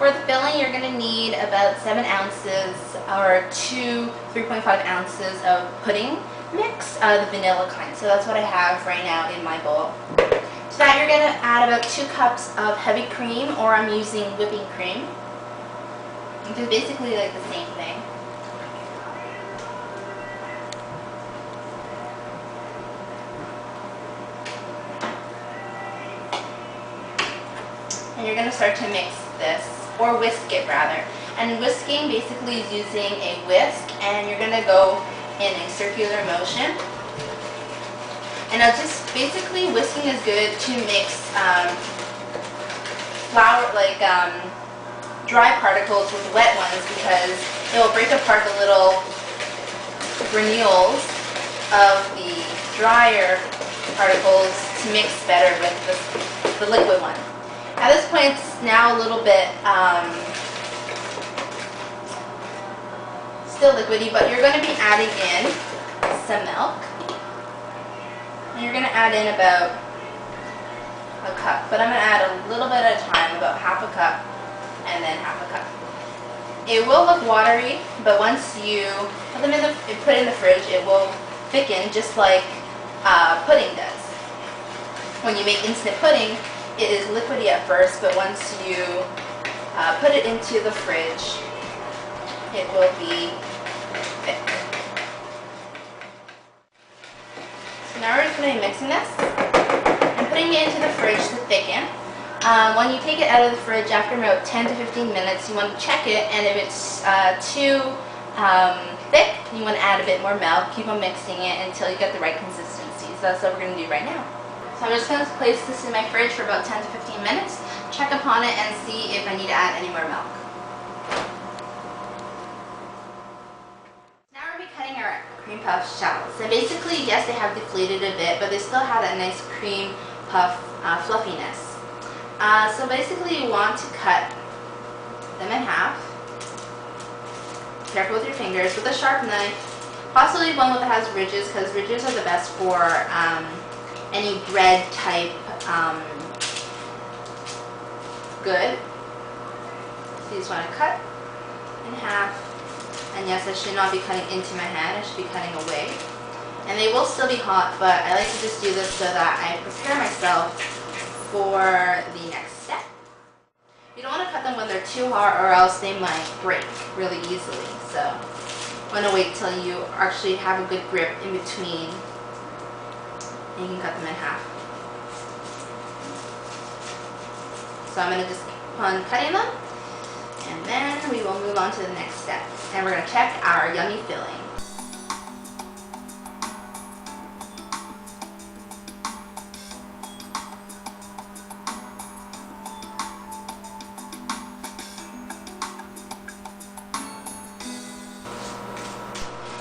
For the filling, you're going to need about 7 ounces or 3.5 ounces of pudding mix, the vanilla kind. So that's what I have right now in my bowl. To that, you're going to add about 2 cups of heavy cream, or I'm using whipping cream, which is basically like the same thing. And you're going to start to mix this, or whisk it rather. And whisking basically is using a whisk, and you're going to go in a circular motion. And now just basically whisking is good to mix flour, like dry particles with wet ones, because it will break apart the little granules of the drier particles to mix better with the liquid one. At this point, it's now a little bit still liquidy, but you're going to be adding in some milk. And you're going to add in about a cup, but I'm going to add a little bit at a time, about half a cup and then half a cup. It will look watery, but once you put them put it in the fridge, it will thicken just like pudding does. When you make instant pudding, it is liquidy at first, but once you put it into the fridge, it will be thick. So now we're just going to be mixing this and putting it into the fridge to thicken. When you take it out of the fridge after about 10 to 15 minutes, you want to check it, and if it's too thick, you want to add a bit more milk. Keep on mixing it until you get the right consistency. So that's what we're going to do right now. So I'm just going to place this in my fridge for about 10 to 15 minutes, check upon it, and see if I need to add any more milk. Now we're going to be cutting our cream puff shells. And basically, yes, they have deflated a bit, but they still have that nice cream puff fluffiness. So basically, you want to cut them in half. Careful with your fingers, with a sharp knife, possibly one that has ridges, because ridges are the best for any bread type good. So you just want to cut in half. And yes, I should not be cutting into my hand, I should be cutting away. And they will still be hot, but I like to just do this so that I prepare myself for the next step. You don't want to cut them when they're too hot, or else they might break really easily. So you want to wait till you actually have a good grip in between, and you can cut them in half. So I'm going to just keep on cutting them, and then we will move on to the next step. And we're going to check our yummy filling.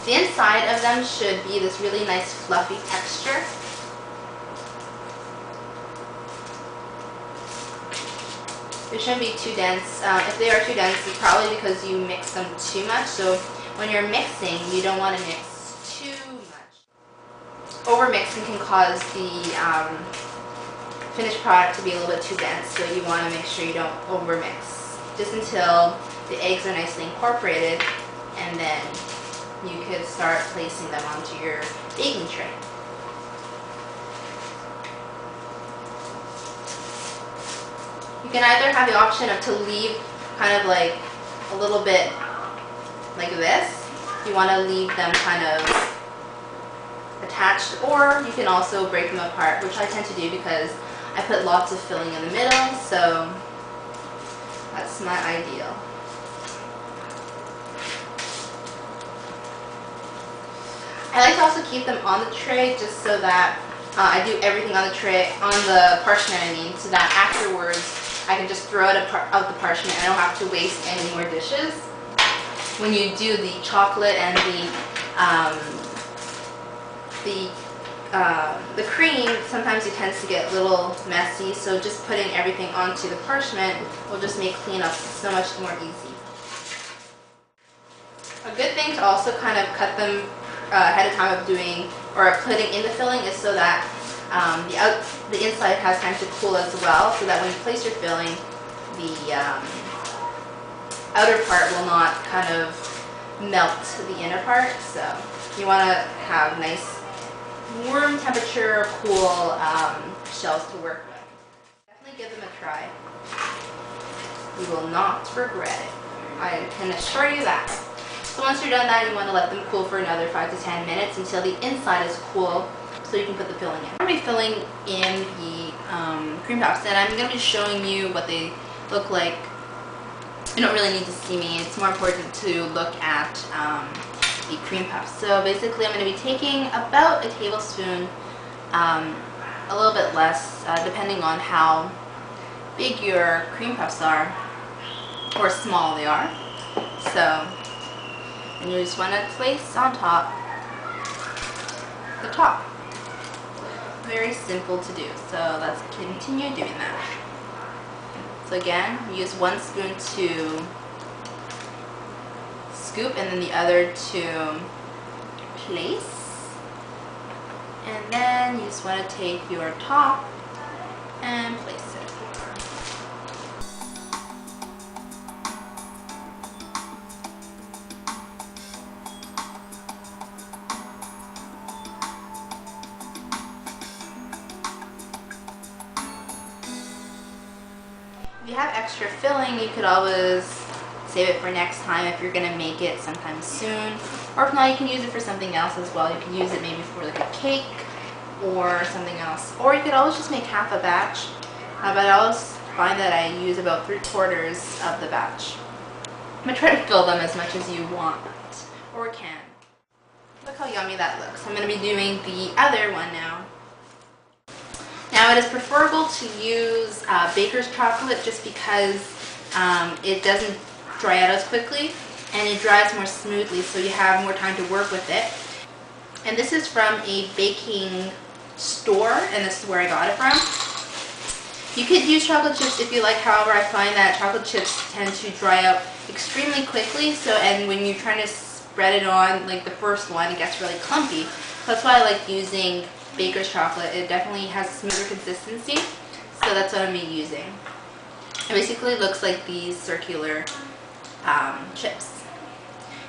The inside of them should be this really nice fluffy texture. They shouldn't be too dense. If they are too dense, it's probably because you mix them too much. So when you're mixing, you don't want to mix too much. Over-mixing can cause the finished product to be a little bit too dense, so you want to make sure you don't over-mix. Just until the eggs are nicely incorporated, and then you could start placing them onto your baking tray. You can either have the option of to leave kind of like a little bit like this. You want to leave them kind of attached, or you can also break them apart, which I tend to do because I put lots of filling in the middle, so that's my ideal. I like to also keep them on the tray just so that I do everything on the tray, on the parchment I mean, so that afterwards I can just throw it out the parchment and I don't have to waste any more dishes. When you do the chocolate and the cream, sometimes it tends to get a little messy, so just putting everything onto the parchment will just make cleanup so much more easy. A good thing to also kind of cut them ahead of time of doing or putting in the filling is so that the inside has time to cool as well, so that when you place your filling, outer part will not kind of melt the inner part. So you want to have nice warm temperature, cool shells to work with. Definitely give them a try. You will not regret it. I can assure you that. So once you're done that, you want to let them cool for another 5 to 10 minutes until the inside is cool, so you can put the filling in. I'm going to be filling in the cream puffs, and I'm going to be showing you what they look like. You don't really need to see me. It's more important to look at the cream puffs. So basically, I'm going to be taking about a tablespoon, a little bit less, depending on how big your cream puffs are, or small they are. So, and you just want to place on top the top. Very simple to do. So let's continue doing that. So again, use one spoon to scoop and then the other to place. And then you just want to take your top and place it. If you have extra filling, you could always save it for next time if you're going to make it sometime soon. Or if not, you can use it for something else as well. You can use it maybe for like a cake or something else. Or you could always just make half a batch. But I always find that I use about 3/4 of the batch. I'm going to try to fill them as much as you want or can. Look how yummy that looks. I'm going to be doing the other one now. Now it is preferable to use baker's chocolate just because it doesn't dry out as quickly and it dries more smoothly, so you have more time to work with it. And this is from a baking store, and this is where I got it from. You could use chocolate chips if you like, however I find that chocolate chips tend to dry out extremely quickly, and when you're trying to spread it on, like the first one, it gets really clumpy. That's why I like using baker's chocolate. It definitely has a smoother consistency, so that's what I'm using. It basically looks like these circular chips.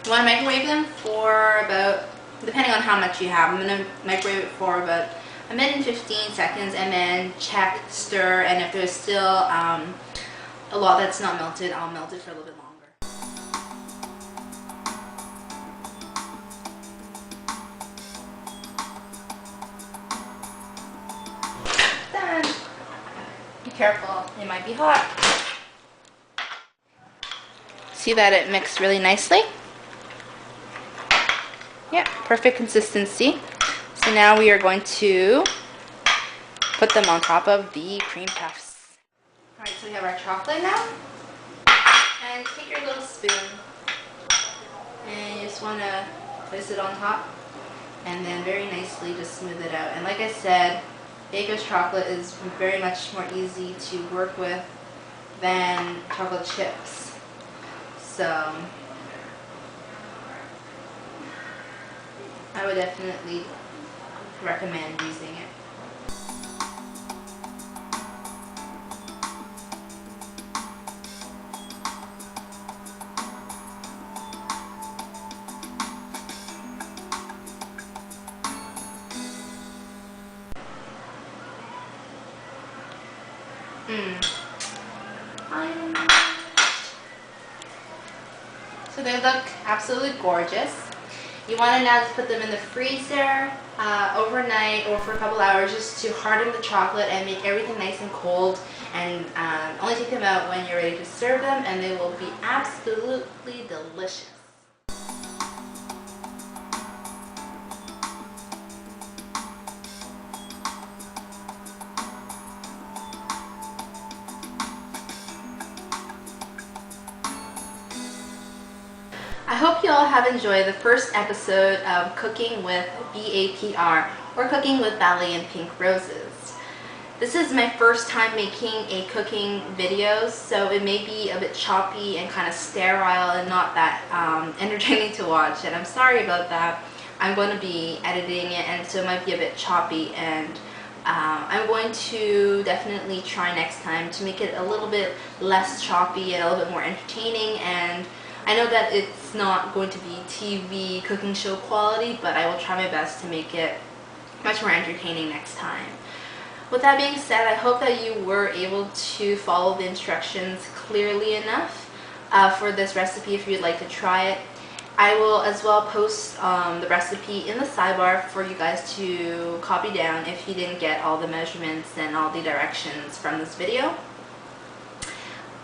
You want to microwave them for about, depending on how much you have, I'm going to microwave it for about 1 minute and 15 seconds and then check, stir, and if there's still a lot that's not melted, I'll melt it for a little bit longer. Done. Be careful, it might be hot. See that it mixed really nicely? Yeah, perfect consistency. So now we are going to put them on top of the cream puffs. Alright, so we have our chocolate now. And take your little spoon and you just want to place it on top and then very nicely just smooth it out. And like I said, baker's chocolate is very much more easy to work with than chocolate chips. So I would definitely recommend using it. So they look absolutely gorgeous. You want to now just put them in the freezer overnight or for a couple hours just to harden the chocolate and make everything nice and cold, and only take them out when you're ready to serve them and they will be absolutely delicious. I hope you all have enjoyed the first episode of Cooking with BAPR, or Cooking with Ballet and Pink Roses. This is my first time making a cooking video, so it may be a bit choppy and kind of sterile and not that entertaining to watch, and I'm sorry about that. I'm going to be editing it, and so it might be a bit choppy and I'm going to definitely try next time to make it a little bit less choppy and a little bit more entertaining, and I know that it's not going to be TV cooking show quality, but I will try my best to make it much more entertaining next time. With that being said, I hope that you were able to follow the instructions clearly enough for this recipe if you'd like to try it. I will as well post the recipe in the sidebar for you guys to copy down if you didn't get all the measurements and all the directions from this video.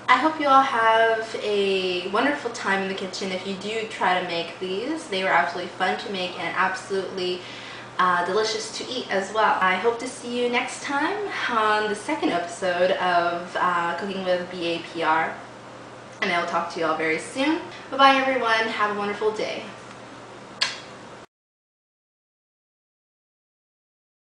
I hope you all have a wonderful time in the kitchen if you do try to make these. They were absolutely fun to make and absolutely delicious to eat as well. I hope to see you next time on the second episode of Cooking with BAPR. And I will talk to you all very soon. Bye bye everyone. Have a wonderful day.